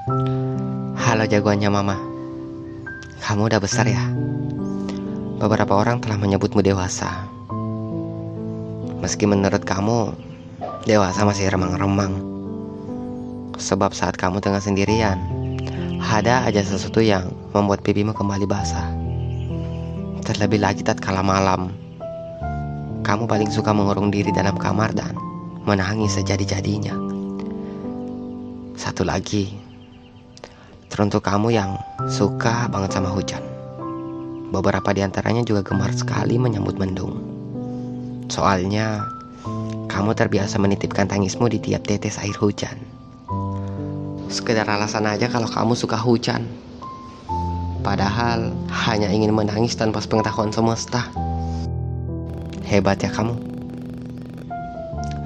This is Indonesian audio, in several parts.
Halo jagoannya mama, kamu udah besar ya? Beberapa orang telah menyebutmu dewasa. Meski menurut kamu, dewasa masih remang-remang. Sebab saat kamu tengah sendirian, ada aja sesuatu yang membuat pipimu kembali basah. Terlebih lagi tatkala malam, kamu paling suka mengurung diri dalam kamar dan menangis sejadi-jadinya. Satu lagi, teruntuk kamu yang suka banget sama hujan. Beberapa di antaranya juga gemar sekali menyambut mendung. Soalnya, kamu terbiasa menitipkan tangismu di tiap tetes air hujan. Sekedar alasan aja kalau kamu suka hujan. Padahal hanya ingin menangis tanpa pengetahuan semesta. Hebat ya kamu.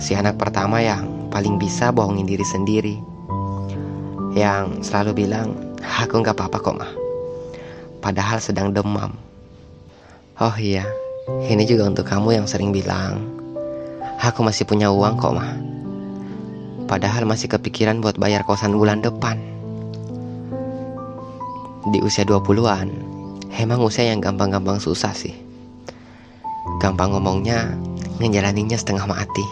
Si anak pertama yang paling bisa bohongin diri sendiri. Yang selalu bilang, aku gak apa-apa kok mah. Padahal sedang demam. Oh iya, ini juga untuk kamu yang sering bilang, aku masih punya uang kok mah. Padahal masih kepikiran buat bayar kosan bulan depan. Di usia 20-an, emang usia yang gampang-gampang susah sih. Gampang ngomongnya, ngejalaninnya setengah mati.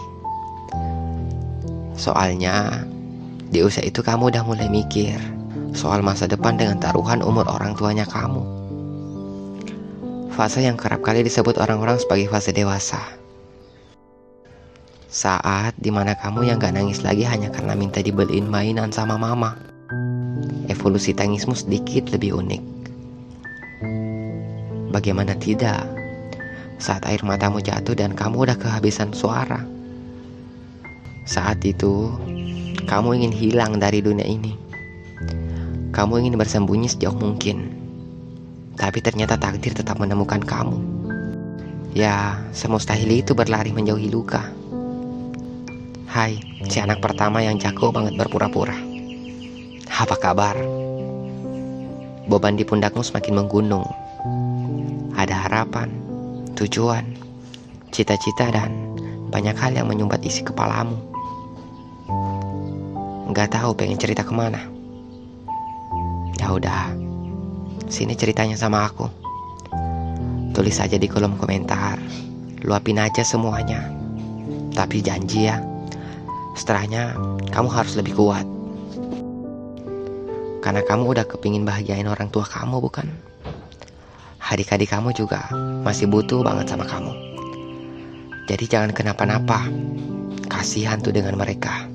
Soalnya, di usia itu kamu udah mulai mikir soal masa depan dengan taruhan umur orang tuanya kamu. Fase yang kerap kali disebut orang-orang sebagai fase dewasa. Saat dimana kamu yang gak nangis lagi hanya karena minta dibeliin mainan sama mama. Evolusi tangismu sedikit lebih unik. Bagaimana tidak saat air matamu jatuh dan kamu udah kehabisan suara. Saat itu kamu ingin hilang dari dunia ini. Kamu ingin bersembunyi sejauh mungkin. Tapi ternyata takdir tetap menemukan kamu. Ya, semustahil itu berlari menjauhi luka. Hai, si anak pertama yang jago banget berpura-pura. Apa kabar? Beban di pundakmu semakin menggunung. Ada harapan, tujuan, cita-cita dan banyak hal yang menyumbat isi kepalamu. Gak tahu pengen cerita kemana. Ya udah, sini ceritanya sama aku. Tulis aja di kolom komentar. Luapin aja semuanya. Tapi janji ya, setelahnya kamu harus lebih kuat. Karena kamu udah kepingin bahagiain orang tua kamu, bukan? Adik-adik kamu juga masih butuh banget sama kamu. Jadi jangan kenapa-napa. Kasihan tuh dengan mereka.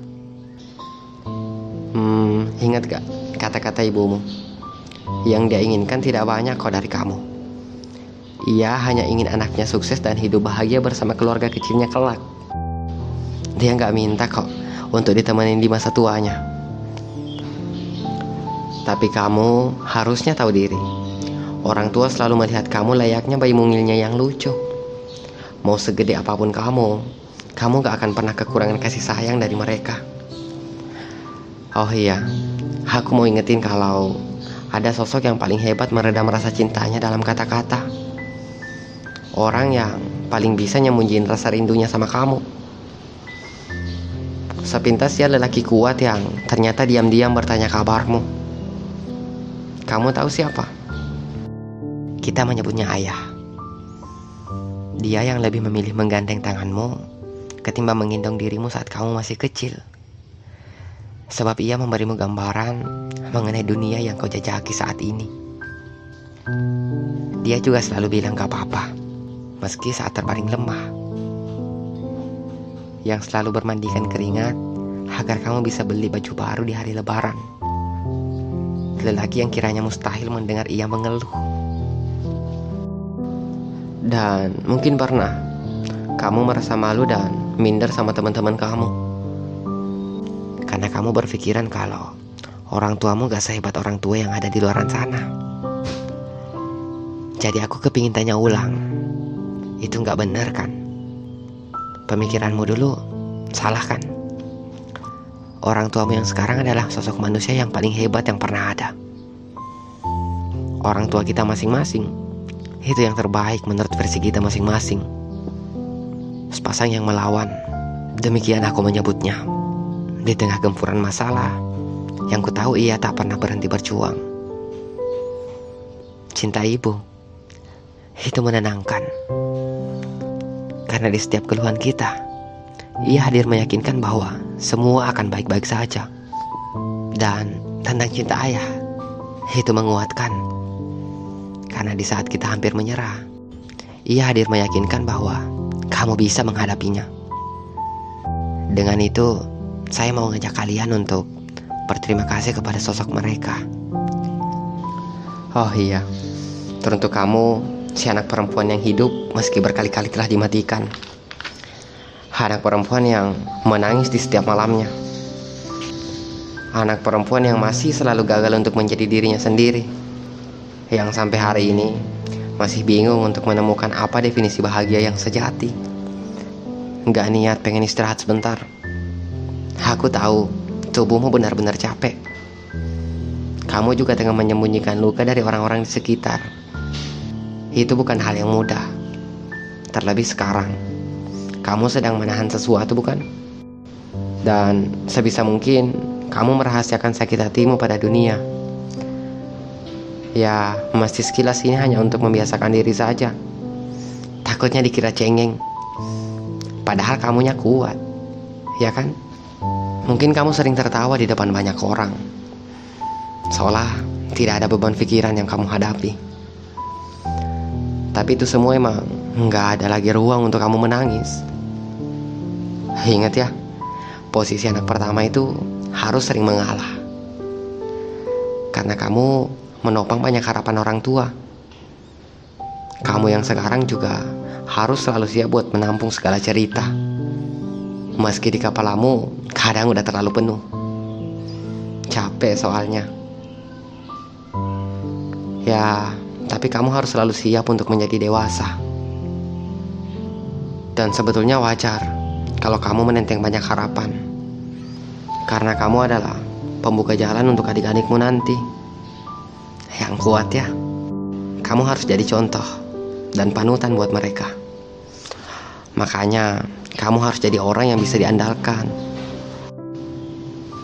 Ingat gak kata-kata ibumu? Yang dia inginkan tidak banyak kok dari kamu. Ia hanya ingin anaknya sukses dan hidup bahagia bersama keluarga kecilnya kelak. Dia gak minta kok untuk ditemenin di masa tuanya. Tapi kamu harusnya tahu diri. Orang tua selalu melihat kamu layaknya bayi mungilnya yang lucu. Mau segede apapun kamu gak akan pernah kekurangan kasih sayang dari mereka. Oh iya, aku mau ingetin kalau ada sosok yang paling hebat meredam rasa cintanya dalam kata-kata. Orang yang paling bisa nyembunyiin rasa rindunya sama kamu. Sepintas dia lelaki kuat yang ternyata diam-diam bertanya kabarmu. Kamu tahu siapa? Kita menyebutnya ayah. Dia yang lebih memilih menggandeng tanganmu ketimbang menggendong dirimu saat kamu masih kecil. Sebab ia memberimu gambaran mengenai dunia yang kau jajaki saat ini. Dia juga selalu bilang gak apa-apa, meski saat terbaring lemah. Yang selalu bermandikan keringat agar kamu bisa beli baju baru di hari lebaran. Lelaki yang kiranya mustahil mendengar ia mengeluh. Dan mungkin pernah kamu merasa malu dan minder sama teman-teman kamu. Karena kamu berpikiran kalau orang tuamu gak sehebat orang tua yang ada di luaran sana. Jadi aku kepingin tanya ulang, itu gak bener kan? Pemikiranmu dulu salah kan? Orang tuamu yang sekarang adalah sosok manusia yang paling hebat yang pernah ada. Orang tua kita masing-masing itu yang terbaik menurut versi kita masing-masing. Sepasang yang melawan, demikian aku menyebutnya. Di tengah gempuran masalah, Yang ku tahu ia tak pernah berhenti berjuang. Cinta ibu itu menenangkan. Karena di setiap keluhan kita, ia hadir meyakinkan bahwa semua akan baik-baik saja. Dan tentang cinta ayah, itu menguatkan. Karena di saat kita hampir menyerah, ia hadir meyakinkan bahwa kamu bisa menghadapinya. Dengan itu, saya mau ngajak kalian untuk berterima kasih kepada sosok mereka. Oh iya, teruntuk kamu, si anak perempuan yang hidup meski berkali-kali telah dimatikan. Anak perempuan yang menangis di setiap malamnya. Anak perempuan yang masih selalu gagal untuk menjadi dirinya sendiri. Yang sampai hari ini masih bingung untuk menemukan apa definisi bahagia yang sejati. Gak niat pengen istirahat sebentar. Aku tahu tubuhmu benar-benar capek. Kamu juga tengah menyembunyikan luka dari orang-orang di sekitar. Itu bukan hal yang mudah. Terlebih sekarang kamu sedang menahan sesuatu, bukan? Dan sebisa mungkin kamu merahasiakan sakit hatimu pada dunia. Ya, mesti sekilas ini hanya untuk membiasakan diri saja. Takutnya dikira cengeng. Padahal kamunya kuat, ya kan? Mungkin kamu sering tertawa di depan banyak orang, seolah tidak ada beban pikiran yang kamu hadapi. Tapi itu semua emang nggak ada lagi ruang untuk kamu menangis. Ingat ya, posisi anak pertama itu harus sering mengalah. Karena kamu menopang banyak harapan orang tua. Kamu yang sekarang juga harus selalu siap buat menampung segala cerita. Meski di kepalamu kadang udah terlalu penuh. Capek soalnya. Ya, tapi kamu harus selalu siap untuk menjadi dewasa. Dan sebetulnya wajar kalau kamu menenteng banyak harapan. Karena kamu adalah pembuka jalan untuk adik-adikmu nanti. Yang kuat ya. Kamu harus jadi contoh dan panutan buat mereka. Makanya kamu harus jadi orang yang bisa diandalkan.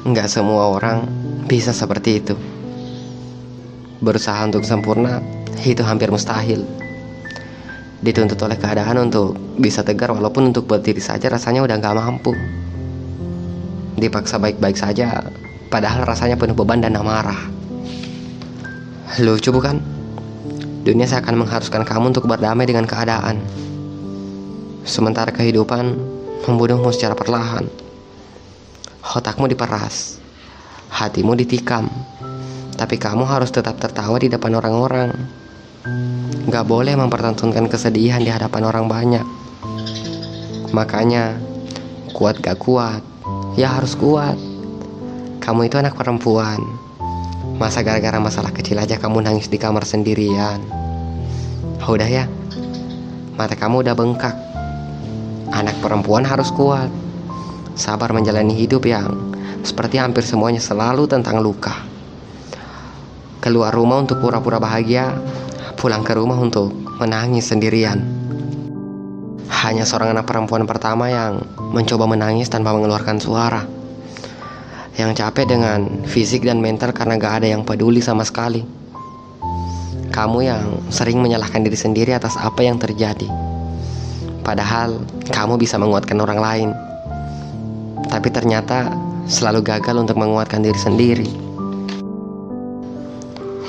Nggak semua orang bisa seperti itu. Berusaha untuk sempurna itu hampir mustahil. Dituntut oleh keadaan untuk bisa tegar, walaupun untuk berdiri saja rasanya udah nggak mampu. Dipaksa baik-baik saja, padahal rasanya penuh beban dan amarah. Lucu bukan? Dunia seakan mengharuskan kamu untuk berdamai dengan keadaan, sementara kehidupan membunuhmu secara perlahan. Otakmu diperas, hatimu ditikam, tapi kamu harus tetap tertawa di depan orang-orang. Gak boleh mempertontonkan kesedihan di hadapan orang banyak. Makanya, kuat gak kuat, ya harus kuat. Kamu itu anak perempuan. Masa gara-gara masalah kecil aja kamu nangis di kamar sendirian? Udah ya, mata kamu udah bengkak. Anak perempuan harus kuat, sabar menjalani hidup yang seperti hampir semuanya selalu tentang luka. Keluar rumah untuk pura-pura bahagia, pulang ke rumah untuk menangis sendirian. Hanya seorang anak perempuan pertama yang mencoba menangis tanpa mengeluarkan suara, yang capek dengan fisik dan mental karena gak ada yang peduli sama sekali. Kamu yang sering menyalahkan diri sendiri atas apa yang terjadi, padahal kamu bisa menguatkan orang lain. Tapi ternyata selalu gagal untuk menguatkan diri sendiri.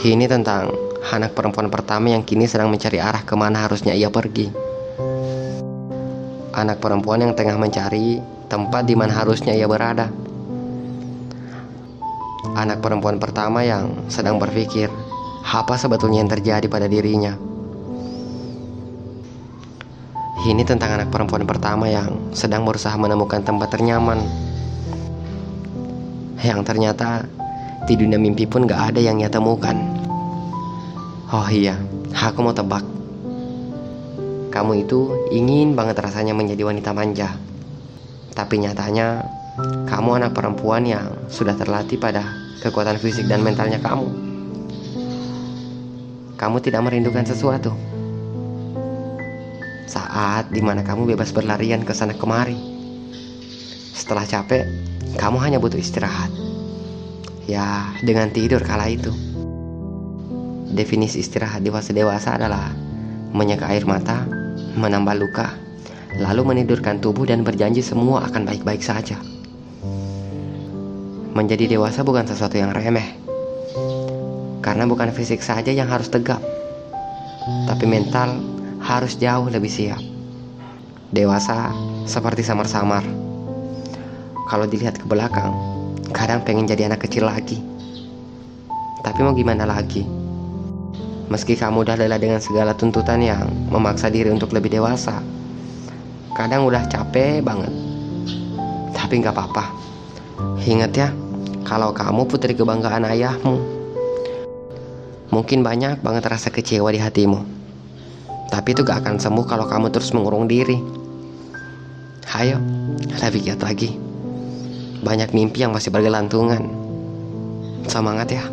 Ini tentang anak perempuan pertama yang kini sedang mencari arah kemana harusnya ia pergi. Anak perempuan yang tengah mencari tempat di mana harusnya ia berada. Anak perempuan pertama yang sedang berpikir apa sebetulnya yang terjadi pada dirinya. Ini tentang anak perempuan pertama yang sedang berusaha menemukan tempat ternyaman, yang ternyata di dunia mimpi pun gak ada yang ia temukan. Oh iya, aku mau tebak. Kamu itu ingin banget rasanya menjadi wanita manja, tapi nyatanya kamu anak perempuan yang sudah terlatih pada kekuatan fisik dan mentalnya kamu. Kamu tidak merindukan sesuatu saat dimana kamu bebas berlarian ke sana kemari. Setelah capek, kamu hanya butuh istirahat. Ya, dengan tidur kala itu. Definisi istirahat dewasa adalah menyeka air mata, menambah luka, lalu menidurkan tubuh dan berjanji semua akan baik-baik saja. Menjadi dewasa bukan sesuatu yang remeh, karena bukan fisik saja yang harus tegap, tapi mental harus jauh lebih siap. Dewasa seperti samar-samar. Kalau dilihat ke belakang, kadang pengen jadi anak kecil lagi. Tapi mau gimana lagi? Meski kamu udah lelah dengan segala tuntutan yang memaksa diri untuk lebih dewasa, kadang udah capek banget. Tapi gak apa-apa. Ingat ya, kalau kamu putri kebanggaan ayahmu. Mungkin banyak banget rasa kecewa di hatimu, tapi itu gak akan sembuh kalau kamu terus mengurung diri. Ayo, lebih giat lagi. Banyak mimpi yang masih bergelantungan. Semangat ya.